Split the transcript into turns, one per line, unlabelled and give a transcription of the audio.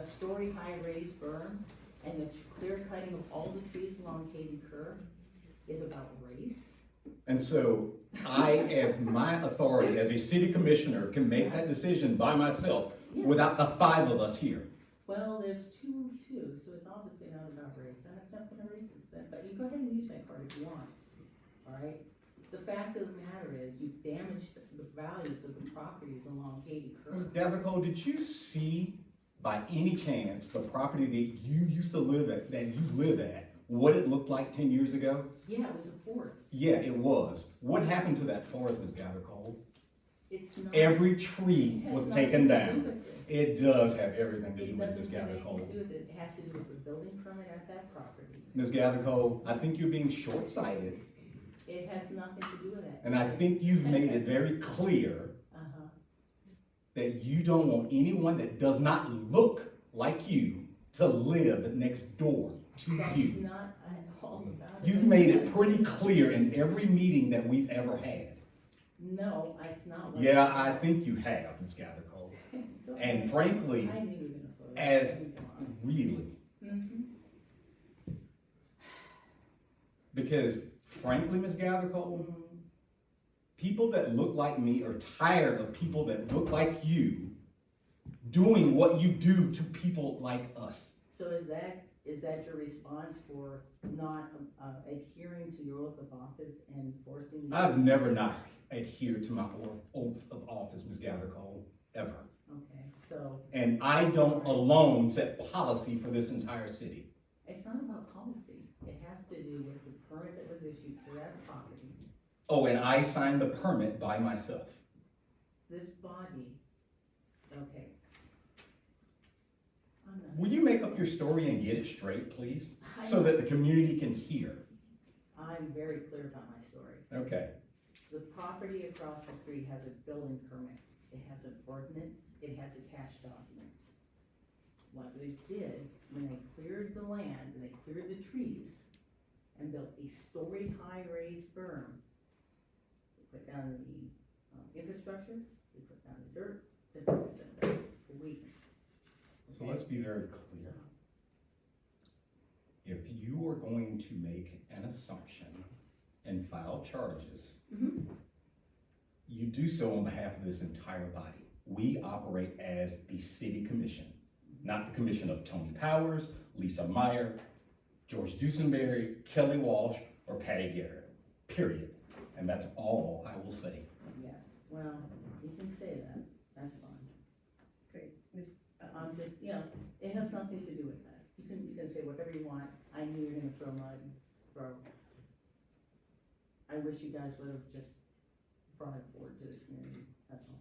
a story-high raised berm and the clear cutting of all the trees along Katy Curve is about race?
And so I, as my authority as a city commissioner, can make that decision by myself without the five of us here.
Well, there's two, so it's obviously not about race, and it's not gonna racist then, but you go ahead and use that card if you want, alright? The fact of the matter is, you've damaged the values of the properties along Katy
Ms.
Curve.
Gathercole, did you see by any chance the property that you used to live at, that you live at, what it looked like 10 years ago?
Yeah, it was a forest.
Yeah, it was. What happened to that forest, Ms. Gathercole?
It's not.
Every tree
It has
was
nothing
taken
to do
down.
with this.
It does have everything to do
It
with Ms.
doesn't have anything
Gathercole.
to do with it, it has to do with the building permit at that property.
Ms. Gathercole, I think you're being short-sighted,
It has nothing to do with that.
and I think you've made it very clear
Uh-huh.
that you don't want anyone that does not look like you to live next door to
That's
you.
not at all about it.
You've made it pretty clear in every meeting that we've ever had.
No, it's not. what
Yeah,
it's
I
about.
think you have, Ms. Gathercole.
Go
And
ahead.
frankly,
I knew you were gonna throw that.
as
Go on.
really,
Mhm.
because frankly, Ms. Gathercole,
Mhm.
people that look like me are tired of people that look like you doing what you do to people like us.
So is that your response for not adhering to your oath of office and forcing?
I've never not adhered to my oath of office, Ms. Gathercole, ever.
Okay, so
And I don't alone set policy for this entire city.
it's not about policy. It has to do with the permit that was issued for that property.
Oh, and I signed the permit by myself.
This body, okay. I'm not-
Will you make up your story and get it straight, please? So that the community can hear.
I'm very clear about my story.
Okay.
The property across the street has a building permit, it has an ordinance, it has a cash documents. What they did, when they cleared the land, and they cleared the trees, and built a story-high raised berm, they put down the infrastructure, they put down the dirt, for weeks.
So let's be very clear. If you are going to make an assumption and file charges,
Mhm.
you do so on behalf of this entire body. We operate as the city commission, not the commission of Tony Powers, Lisa Meyer, George Dusenberry, Kelly Walsh, or Patty Garrett, period. And that's all I will say.
Yeah, well, you can say that, that's fine.
Great.
I'm just, it has nothing to do with that. You can say whatever you want. I knew you were gonna throw mud, bro. I wish you guys would have just brought it forward to the community, that's all.